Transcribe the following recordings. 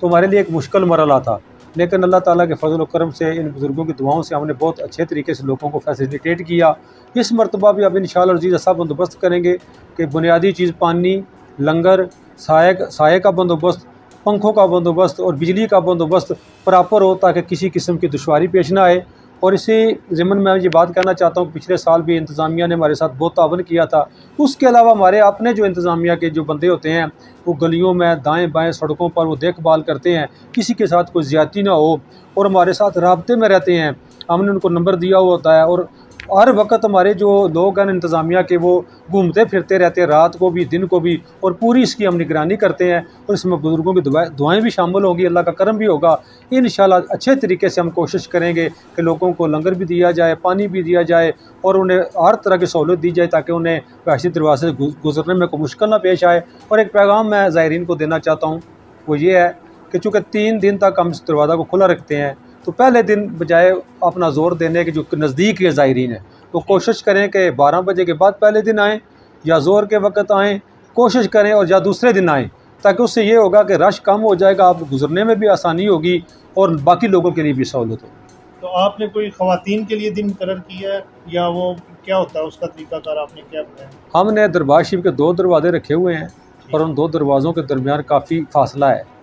تو ہمارے لیے ایک مشکل مرحلہ تھا، لیکن اللہ تعالیٰ کے فضل و کرم سے ان بزرگوں کی دعاؤں سے ہم نے بہت اچھے طریقے سے لوگوں کو فیسیلیٹیٹ کیا۔ اس مرتبہ بھی اب انشاءاللہ العزیز ایسا بندوبست کریں گے کہ بنیادی چیز پانی، لنگر، سائے کا بندوبست، پنکھوں کا بندوبست اور بجلی کا بندوبست پراپر ہو تاکہ کسی قسم کی دشواری پیش نہ آئے۔ اور اسی ضمن میں یہ بات کہنا چاہتا ہوں کہ پچھلے سال بھی انتظامیہ نے ہمارے ساتھ بہت تعاون کیا تھا۔ اس کے علاوہ ہمارے اپنے جو انتظامیہ کے جو بندے ہوتے ہیں وہ گلیوں میں دائیں بائیں سڑکوں پر وہ دیکھ بھال کرتے ہیں، کسی کے ساتھ کوئی زیادتی نہ ہو، اور ہمارے ساتھ رابطے میں رہتے ہیں۔ ہم نے ان کو نمبر دیا ہوا ہوتا ہے، اور ہر وقت ہمارے جو لوگ ہیں انتظامیہ کے وہ گھومتے پھرتے رہتے ہیں، رات کو بھی دن کو بھی، اور پوری اس کی ہم نگرانی کرتے ہیں، اور اس میں بزرگوں کی دعائیں بھی شامل ہوں گی، اللہ کا کرم بھی ہوگا۔ انشاءاللہ اچھے طریقے سے ہم کوشش کریں گے کہ لوگوں کو لنگر بھی دیا جائے، پانی بھی دیا جائے، اور انہیں ہر طرح کی سہولت دی جائے تاکہ انہیں بہشتی دروازے سے گزرنے میں کوئی مشکل نہ پیش آئے۔ اور ایک پیغام میں زائرین کو دینا چاہتا ہوں، وہ یہ ہے کہ چونکہ 3 دن تک ہم اس دروازہ کو کھلا رکھتے ہیں، تو پہلے دن بجائے اپنا زور دینے کے جو نزدیک کے زائرین ہیں وہ کوشش کریں کہ 12 بجے کے بعد پہلے دن آئیں، یا زور کے وقت آئیں، کوشش کریں، اور یا دوسرے دن آئیں، تاکہ اس سے یہ ہوگا کہ رش کم ہو جائے گا، آپ گزرنے میں بھی آسانی ہوگی اور باقی لوگوں کے لیے بھی سہولت ہوگی۔ تو آپ نے کوئی خواتین کے لیے دن مقرر کیا ہے یا وہ کیا ہوتا ہے اس کا طریقہ کار آپ نے کیا بتایا؟ ہم نے دربار شریف کے 2 دروازے رکھے ہوئے ہیں، اور ان 2 دروازوں کے درمیان کافی فاصلہ ہے۔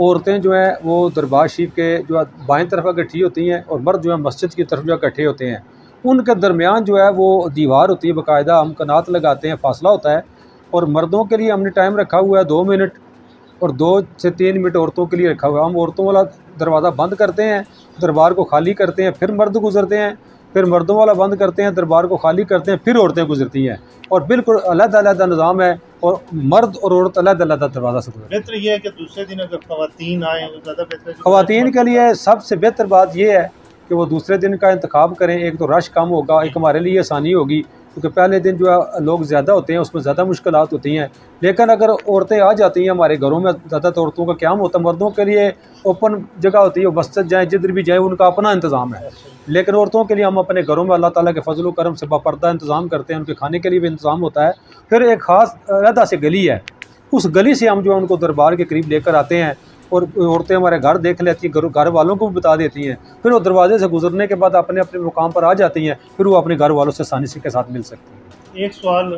عورتیں جو ہیں وہ دربار شریف کے جو بائیں طرف اکٹھی ہوتی ہیں، اور مرد جو ہے مسجد کی طرف جو اکٹھے ہوتے ہیں۔ ان کے درمیان جو ہے وہ دیوار ہوتی ہے، باقاعدہ ہم کنات لگاتے ہیں، فاصلہ ہوتا ہے، اور مردوں کے لیے ہم نے ٹائم رکھا ہوا ہے 2 منٹ، اور 2 سے 3 منٹ عورتوں کے لیے رکھا ہوا ہے۔ ہم عورتوں والا دروازہ بند کرتے ہیں، دربار کو خالی کرتے ہیں، پھر مرد گزرتے ہیں، پھر مردوں والا بند کرتے ہیں، دربار کو خالی کرتے ہیں، پھر عورتیں گزرتی ہیں، اور بالکل علیحدہ علیحدہ نظام ہے، اور مرد اور عورت علیحدہ علیحدہ دروازہ سے گزرتے ہیں۔ بہتر یہ ہے کہ دوسرے دن اگر خواتین آئیں وہ زیادہ بہتر ہے۔ خواتین کے لیے سب سے بہتر بات یہ ہے کہ وہ دوسرے دن کا انتخاب کریں، ایک تو رش کم ہوگا، ایک ہمارے لیے آسانی ہوگی، کیونکہ پہلے دن جو ہے لوگ زیادہ ہوتے ہیں، اس میں زیادہ مشکلات ہوتی ہیں۔ لیکن اگر عورتیں آ جاتی ہیں ہمارے گھروں میں، زیادہ تر عورتوں کا قیام ہوتا ہے، مردوں کے لیے اوپن جگہ ہوتی ہے، وہ مسجد جائیں جدھر بھی جائیں، ان کا اپنا انتظام ہے، لیکن عورتوں کے لیے ہم اپنے گھروں میں اللہ تعالیٰ کے فضل و کرم سے باپردہ انتظام کرتے ہیں، ان کے کھانے کے لیے بھی انتظام ہوتا ہے۔ پھر ایک خاص علیحدہ سے گلی ہے، اس گلی سے ہم جو ہے ان کو دربار کے قریب لے کر آتے ہیں، اور عورتیں ہمارے گھر دیکھ لیتی ہیں، گھر والوں کو بھی بتا دیتی ہیں، پھر وہ دروازے سے گزرنے کے بعد اپنے اپنے مقام پر آ جاتی ہیں، پھر وہ اپنے گھر والوں سے آسانی سے کے ساتھ مل سکتی ہیں۔ ایک سوال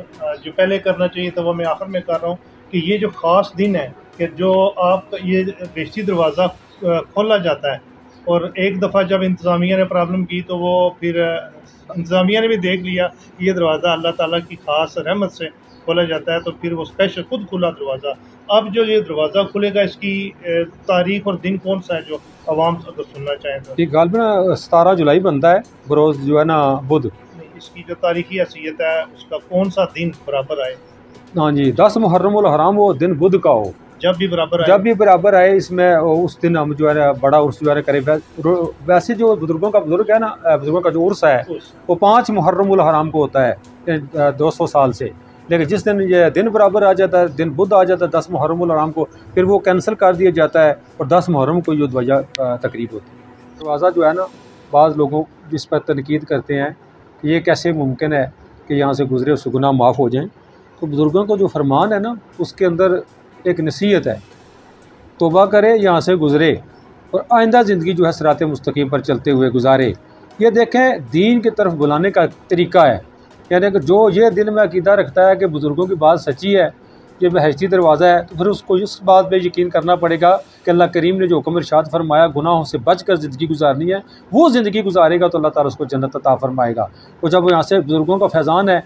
جو پہلے کرنا چاہیے تھا وہ میں آخر میں کر رہا ہوں کہ یہ جو خاص دن ہے کہ جو آپ کا یہ بہشتی دروازہ کھولا جاتا ہے، اور ایک دفعہ جب انتظامیہ نے پرابلم کی تو وہ پھر انتظامیہ نے بھی دیکھ لیا کہ یہ دروازہ اللہ تعالیٰ کی خاص رحمت سے کھولا جاتا ہے، تو پھر وہ اسپیشل خود کھلا دروازہ۔ اب جو یہ دروازہ کھلے گا اس کی تاریخ اور دن کون سا ہے جو عوام اگر سننا چاہیں تو؟ یہ غالباً 17 جولائی بنتا ہے، بروز جو ہے نا بدھ۔ اس کی جو تاریخی حیثیت ہے اس کا کون سا دن برابر آئے؟ ہاں جی، 10 محرم الحرام وہ دن بدھ کا ہو، جب بھی برابر آئے، جب بھی برابر آئے، اس میں اس دن ہم جو ہے بڑا عرس جو ہے کرے۔ ویسے جو بزرگوں کا بزرگ ہے نا، بزرگوں کا جو عرس ہے وہ 5 محرم الحرام کو ہوتا ہے 200 سال سے، لیکن جس دن یہ دن برابر آ جاتا ہے، دن بدھ آ جاتا ہے 10 محرم الحرام کو، پھر وہ کینسل کر دیا جاتا ہے، اور 10 محرم کو یہ دروازہ تقریب ہوتی ہے۔ دروازہ جو ہے نا، بعض لوگوں جس پر تنقید کرتے ہیں کہ یہ کیسے ممکن ہے کہ یہاں سے گزرے اس سے گناہ معاف ہو جائیں، تو بزرگوں کا جو فرمان ہے نا اس کے اندر ایک نصیحت ہے، توبہ کرے یہاں سے گزرے، اور آئندہ زندگی جو ہے صراط مستقیم پر چلتے ہوئے گزارے۔ یہ دیکھیں دین کی طرف بلانے کا طریقہ ہے، یعنی کہ جو یہ دل میں عقیدہ رکھتا ہے کہ بزرگوں کی بات سچی ہے، یہ بہشتی دروازہ ہے، تو پھر اس کو اس بات پہ یقین کرنا پڑے گا کہ اللہ کریم نے جو حکم ارشاد فرمایا گناہوں سے بچ کر زندگی گزارنی ہے، وہ زندگی گزارے گا تو اللہ تعالیٰ اس کو جنت عطا فرمائے گا۔ اور جب یہاں سے بزرگوں کا فیضان ہے،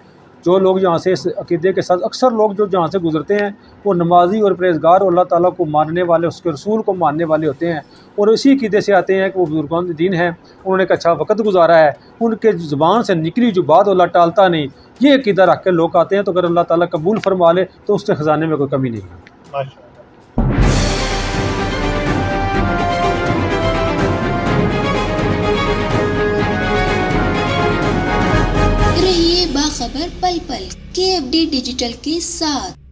جو لوگ یہاں سے اس عقیدے کے ساتھ، اکثر لوگ جو جہاں سے گزرتے ہیں وہ نمازی اور پرہیزگار اور اللہ تعالیٰ کو ماننے والے، اس کے رسول کو ماننے والے ہوتے ہیں، اور اسی عقیدے سے آتے ہیں کہ وہ بزرگان دین ہیں، انہوں نے ایک اچھا وقت گزارا ہے، ان کے زبان سے نکلی جو بات اللہ ٹالتا نہیں، یہ عقیدہ رکھ کے لوگ آتے ہیں، تو اگر اللہ تعالیٰ قبول فرما لے تو اس کے خزانے میں کوئی کمی نہیں ہے۔ ماشاء اللہ۔ رہیے باخبر پل پل KFD ڈیجیٹل کے ساتھ۔